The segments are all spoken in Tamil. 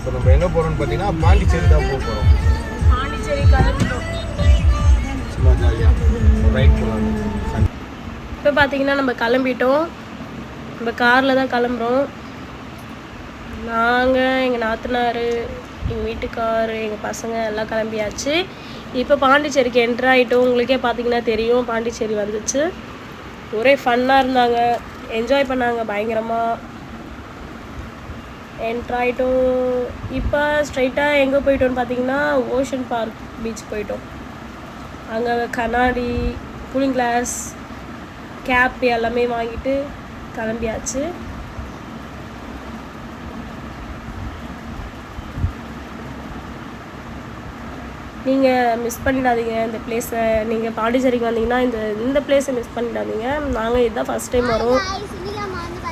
இப்போ நம்ம எங்கே போகிறோம்னு பார்த்தீங்கன்னா பாண்டிச்சேரி தான் போகிறோம். பாண்டிச்சேரி கிளம்பிட்டோம். சும்மா ஜாலியாக ரைட் போகலாம். இப்போ பார்த்தீங்கன்னா நம்ம கிளம்பிட்டோம். நம்ம காரில் தான் கிளம்புறோம். நாங்கள், எங்கள் நாத்தனார், எங்கள் வீட்டுக்கார், எங்கள் பசங்க எல்லாம் கிளம்பியாச்சு. இப்போ பாண்டிச்சேரிக்கு என்ட்ரு ஆகிட்டோம். உங்களுக்கே பார்த்தீங்கன்னா தெரியும் பாண்டிச்சேரி வந்துச்சு. ஒரே ஃபன்னாக இருந்தாங்க, என்ஜாய் பண்ணாங்க பயங்கரமாக. என்ட்ரு ஆகிட்டோம். இப்போ ஸ்ட்ரைட்டாக எங்கே போயிட்டோன்னு பார்த்தீங்கன்னா ஓஷன் பார்க் பீச் போயிட்டோம். அங்கே கண்ணாடி, கூலிங் கிளாஸ், கேப் எல்லாமே வாங்கிட்டு கிளம்பியாச்சு. நீங்கள் மிஸ் பண்ணிடாதீங்க இந்த பிளேஸை. நீங்கள் பாண்டிச்சேரிக்கு வந்தீங்கன்னா இந்த பிளேஸை மிஸ் பண்ணிடாதீங்க. நாங்கள் இதுதான் ஃபஸ்ட் டைம் வரோம்.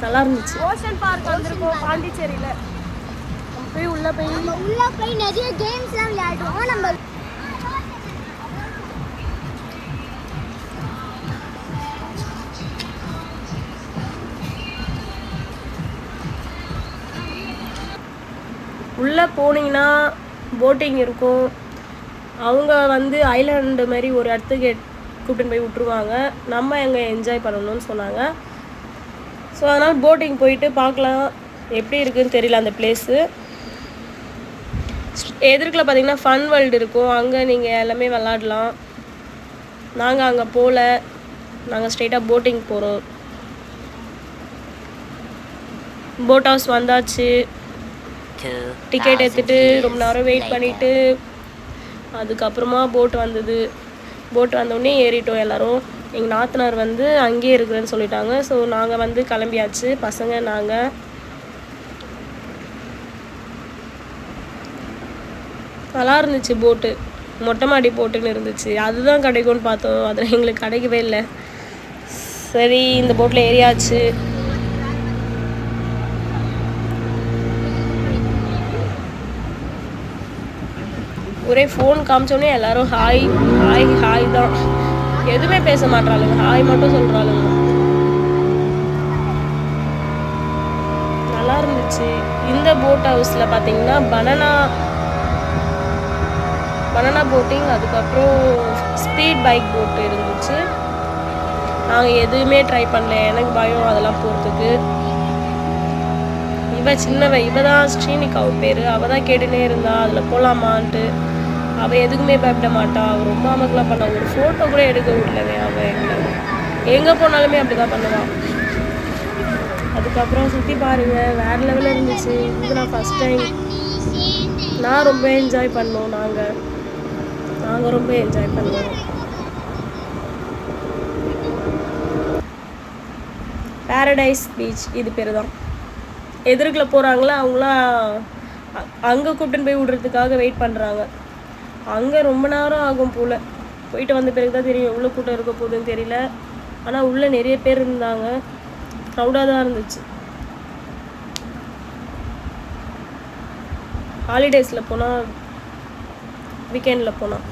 நல்லா இருந்துச்சு. ஓஷன் பார்க் வந்திருக்கோம் பாண்டிச்சேரியில். நம்ம போய் உள்ளே போய் நிறைய கேம்ஸ்லாம் விளையாடுவோம். நம்ம உள்ளே போனீங்கன்னா போட்டிங் இருக்கும். அவங்க வந்து ஐலாண்டு மாதிரி ஒரு இடத்துக்கு கூப்பிட்டு போய் விட்ருவாங்க. நம்ம எங்கே என்ஜாய் பண்ணணும்னு சொன்னாங்க. ஸோ அதனால் போட்டிங் போயிட்டு பார்க்கலாம் எப்படி இருக்குதுன்னு தெரியல அந்த பிளேஸு. எதிர்க்கில் பார்த்தீங்கன்னா ஃபன் வேர்ல்டு இருக்கும். அங்கே நீங்கள் எல்லாமே விளாடலாம். நாங்கள் அங்கே போகல, நாங்கள் ஸ்ட்ரெயிட்டாக போட்டிங் போகிறோம். போட் ஹவுஸ் வந்தாச்சு. டிக்கெட் எடுத்துகிட்டு ரொம்ப நேரம் வெயிட் பண்ணிவிட்டு அதுக்கப்புறமா போட் வந்தது. போட் வந்தோடனே ஏறிட்டோம் எல்லோரும். எங்கள் நாத்தனார் வந்து அங்கேயே இருக்குதுன்னு சொல்லிட்டாங்க. ஸோ நாங்கள் வந்து கிளம்பியாச்சு, பசங்க நாங்கள். நல்லா இருந்துச்சு போட்டு. மொட்டை மாடி போட்டுன்னு இருந்துச்சு. அதுதான் கிடைக்கும்னு பார்த்தோம், அதில் எங்களுக்கு கிடைக்கவே இல்லை. சரி இந்த போட்டில் ஏறியாச்சு. ஒரே ஃபோன் காமிச்சோடனே எல்லோரும் ஹாய் ஹாய் ஹாய் தான். எதுவுமே பேச மாட்டாளுங்க, ஹாய் மட்டும் சொல்கிறாளுங்க. நல்லா இருந்துச்சு. இந்த போட் ஹவுஸில் பார்த்தீங்கன்னா பனானா போட்டிங், அதுக்கப்புறம் ஸ்பீட் பைக் போட்டு இருந்துச்சு. நாங்கள் எதுவுமே ட்ரை பண்ணல, எனக்கு பயம் அதெல்லாம் போகிறதுக்கு. இவ தான் ஸ்ரீனிகா பேர். அவள் தான் கேட்டுனே இருந்தா அதில் போகலாமான்ட்டு. அவள் எதுக்குமே பயப்பட மாட்டாள். அவள் ரொம்ப அமக்கெலாம் பண்ணா. ஒரு ஃபோட்டோ கூட எடுக்க விடலவே. அவள் எங்கே போனாலுமே அப்படி தான் பண்ணுவாள். அதுக்கப்புறம் சுற்றி பாருங்கள், வேறு லெவலில் இருந்துச்சு. இது நான் ஃபஸ்ட் டைம். நான் ரொம்ப என்ஜாய் பண்ணோம். நாங்கள் ரொம்ப என்ஜாய் பண்ணோம். பேரடைஸ் பீச் இது பேர் தான். எதிர்க்கில் போகிறாங்களா அவங்களாம் அங்கே கூப்பிட்டுன்னு போய் விடுறதுக்காக வெயிட் பண்ணுறாங்க. அங்கே ரொம்ப நேரம் ஆகும் போல். போயிட்டு வந்த பிறகு தான் தெரியும் எவ்வளோ கூட்டம் இருக்க போகுதுன்னு தெரியல. ஆனால் உள்ளே நிறைய பேர் இருந்தாங்க, க்ரௌடாக தான் இருந்துச்சு. ஹாலிடேஸில் போனால், வீக்கெண்டில் போனால்.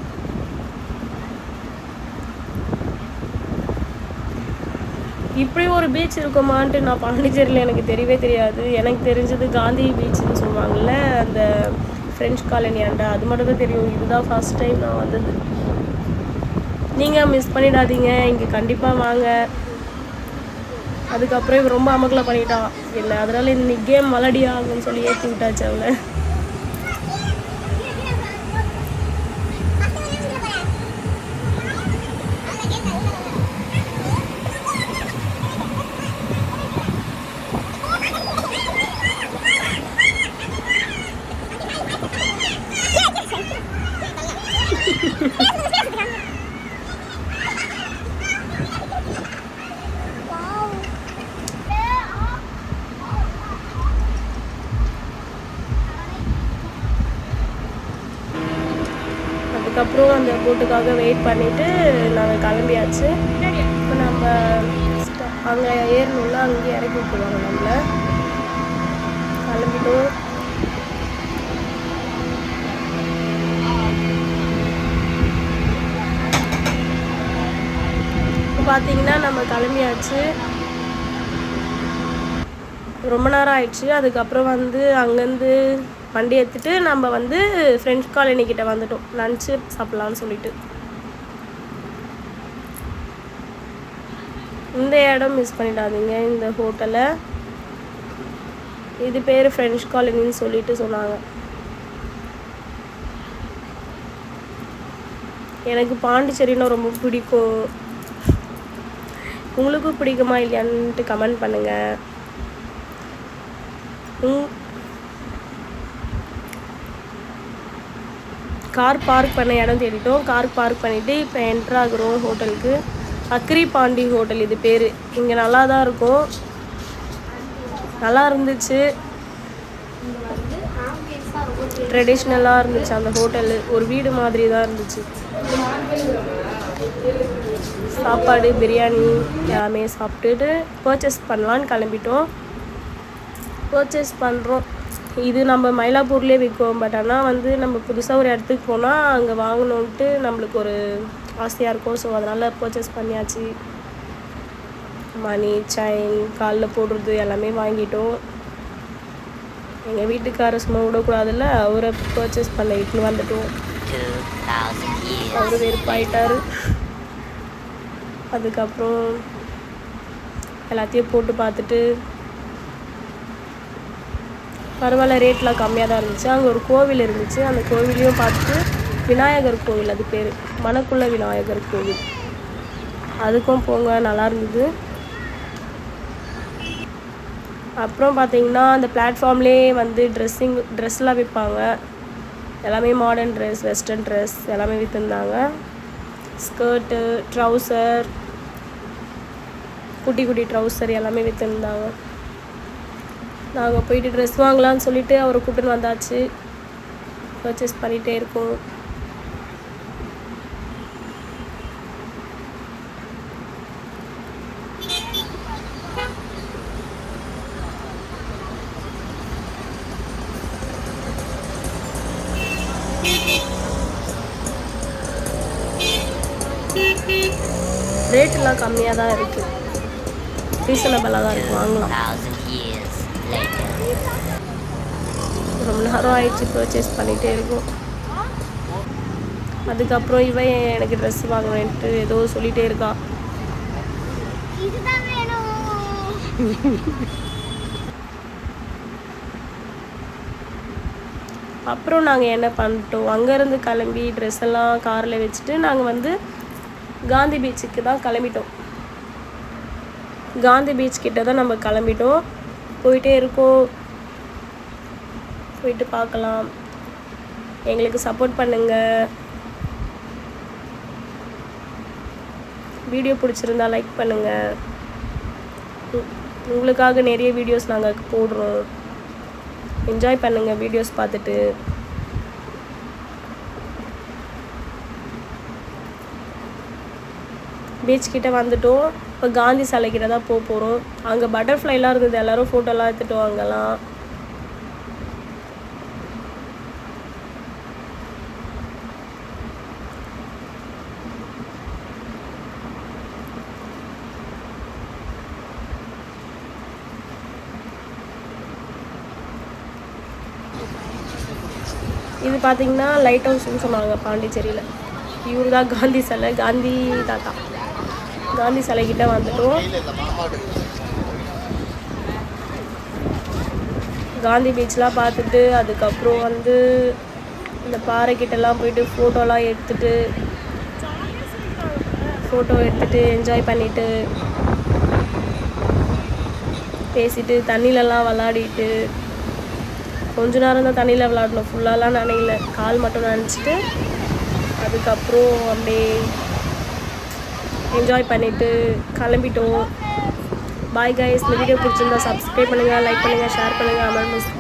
இப்படி ஒரு பீச் இருக்குமான்ட்டு நான் பாண்டிச்சேரியில் எனக்கு தெரியவே தெரியாது. எனக்கு தெரிஞ்சது காந்தி பீச்சுன்னு சொல்லுவாங்கள்ல, அந்த ஃப்ரெஞ்ச் காலனி ஆண்டா, அது மட்டும் தான் தெரியும். இதுதான் ஃபஸ்ட் டைம் நான் வந்தது. நீங்கள் மிஸ் பண்ணிடாதீங்க, இங்கே கண்டிப்பாக வாங்க. அதுக்கப்புறம் இவன் ரொம்ப அமக்கலை பண்ணிட்டான் இல்லை, அதனால் இன்னைக்கு கேம் விளாடியா ஆகுன்னு சொல்லி ஏற்றி விட்டாச்சு அவளை. அதுக்கப்புறம் அந்த போட்டுக்காக வெயிட் பண்ணிவிட்டு நாங்கள் கிளம்பியாச்சு. இப்போ நம்ம அங்கே ஏறணும்ல, அங்கேயே இறக்கி விட்டுருவாங்க நம்மளை. கிளம்பிட்டோம். இப்போ பார்த்தீங்கன்னா நம்ம கிளம்பியாச்சு. ரொம்ப நேரம் ஆயிடுச்சு. அதுக்கப்புறம் வந்து அங்கேருந்து வண்டி எடுத்துகிட்டு நம்ம வந்து ஃப்ரெண்ட்ஸ் காலனி கிட்ட வந்துட்டோம் லன்ச்சு சாப்பிட்லான்னு சொல்லிட்டு. இந்த இடம் மிஸ் பண்ணிடாதீங்க, இந்த ஹோட்டலை. இது பேர் ஃப்ரெண்ட்ஸ் காலனின்னு சொல்லிட்டு சொன்னாங்க. எனக்கு பாண்டிச்சேரின்னா ரொம்ப பிடிக்கும். உங்களுக்கும் பிடிக்குமா இல்லையான்ட்டு கமெண்ட் பண்ணுங்கள். கார் பார்க் பண்ண இடம் தேடிட்டோம். கார் பார்க் பண்ணிவிட்டு இப்போ என்ட்ரு ஆகுறோம் ஹோட்டலுக்கு. அக்ரி பாண்டி ஹோட்டல் இது பேர். இங்கே நல்லா தான் இருக்கும், நல்லா இருந்துச்சு, ட்ரெடிஷ்னலாக இருந்துச்சு அந்த ஹோட்டலு. ஒரு வீடு மாதிரி தான் இருந்துச்சு. சாப்பாடு பிரியாணி எல்லாமே சாப்பிட்டுட்டு பர்ச்சேஸ் பண்ணலான்னு கிளம்பிட்டோம். பர்ச்சேஸ் பண்ணுறோம். இது நம்ம மயிலாப்பூர்லேயே விற்கும். பட் ஆனால் வந்து நம்ம புதுசாக ஒரு இடத்துக்கு போனால் அங்கே வாங்கணுன்ட்டு நம்மளுக்கு ஒரு ஆசையாக இருக்கும். ஸோ அதனால் பர்ச்சேஸ் பண்ணியாச்சு. மணி, செயின், காலில் போடுறது எல்லாமே வாங்கிட்டோம். எங்கள் வீட்டுக்காரர் சும்மா விடக்கூடாதுல்ல, அவரை பர்ச்சேஸ் பண்ண இட்டுன்னு வந்துட்டோம். அவர் வெறுப்பாயிட்டார். அதுக்கப்புறம் எல்லாத்தையும் போட்டு பார்த்துட்டு பரவாயில்ல, ரேட்லாம் கம்மியாக தான் இருந்துச்சு. அங்கே ஒரு கோவில் இருந்துச்சு, அந்த கோவிலையும் பார்த்துட்டு விநாயகர் கோவில், அது பேர் மணக்குள்ள விநாயகர் கோவில், அதுக்கும் போங்க, நல்லா இருந்தது. அப்புறம் பார்த்திங்கன்னா அந்த பிளாட்ஃபார்ம்லேயே வந்து ட்ரெஸ்லாம் விற்பாங்க. எல்லாமே மாடர்ன் ட்ரெஸ், வெஸ்டர்ன் ட்ரெஸ் எல்லாமே விற்றுருந்தாங்க. ஸ்கர்ட்டு, ட்ரௌசர், குட்டி குட்டி ட்ரௌசர் எல்லாமே விற்றுருந்தாங்க. நாங்கள் போயிட்டு ட்ரெஸ் வாங்கலான்னு சொல்லிவிட்டு அவரை கூப்பிட்டு வந்தாச்சு. பர்ச்சேஸ் பண்ணிகிட்டே இருக்கோம். ரேட்டெல்லாம் கம்மியாக தான் இருக்குது, ரீசனபிளாக தான் இருக்குது, வாங்கலாம். ரொம்ப நேரம் ஆயிடுச்சு பர்ச்சேஸ் பண்ணிகிட்டே இருக்கும். அதுக்கப்புறம் இவன் எனக்கு ட்ரெஸ் வாங்கணுன்ட்டு ஏதோ சொல்லிகிட்டே இருக்கா. அப்புறம் நாங்கள் என்ன பண்ணிட்டோம், அங்கேருந்து கிளம்பி ட்ரெஸ் எல்லாம் காரில் வச்சுட்டு நாங்கள் வந்து காந்தி பீச்சுக்கு தான் கிளம்பிட்டோம். காந்தி பீச் கிட்ட தான் நம்ம கிளம்பிட்டோம். போயிட்டே இருக்கோம், போயிட்டு பார்க்கலாம். எங்களுக்கு சப்போர்ட் பண்ணுங்கள். வீடியோ பிடிச்சிருந்தா லைக் பண்ணுங்கள். உங்களுக்காக நிறைய வீடியோஸ் நாங்கள் போடுறோம். என்ஜாய் பண்ணுங்கள் வீடியோஸ் பார்த்துட்டு. பீச் கிட்ட வந்துட்டோம். இப்போ காந்தி சிலை கிட்ட தான் போக போகிறோம். அங்கே பட்டர்ஃப்ளைலாம் இருந்தது, எல்லோரும் ஃபோட்டோலாம் எடுத்துட்டோம். அங்கெல்லாம் இது பார்த்திங்கன்னா லைட் ஹவுஸ்னு சொன்னாங்க பாண்டிச்சேரியில். இவர் தான் காந்தி சிலை, காந்தி தாத்தா. காந்தி சிலைக்கிட்ட வந்துட்டோம். காந்தி பீச்லாம் பார்த்துட்டு அதுக்கப்புறம் வந்து இந்த பாறைக்கிட்டலாம் போயிட்டு ஃபோட்டோலாம் எடுத்துகிட்டு என்ஜாய் பண்ணிவிட்டு பேசிட்டு தண்ணியிலலாம் விளாடிட்டு கொஞ்ச நேரம் தான் தண்ணியில் விளாடணும், ஃபுல்லாலாம் நனையில, கால் மட்டும் நனைச்சிட்டு அதுக்கப்புறம் அப்படியே என்ஜாய் பண்ணிவிட்டு கிளம்பிட்டோம். Bye guys. இந்த வீடியோ பிடிச்சிருந்தா சப்ஸ்கிரைப் பண்ணுங்கள், லைக் பண்ணுங்கள், ஷேர் பண்ணுங்கள். அமல் மிஸ்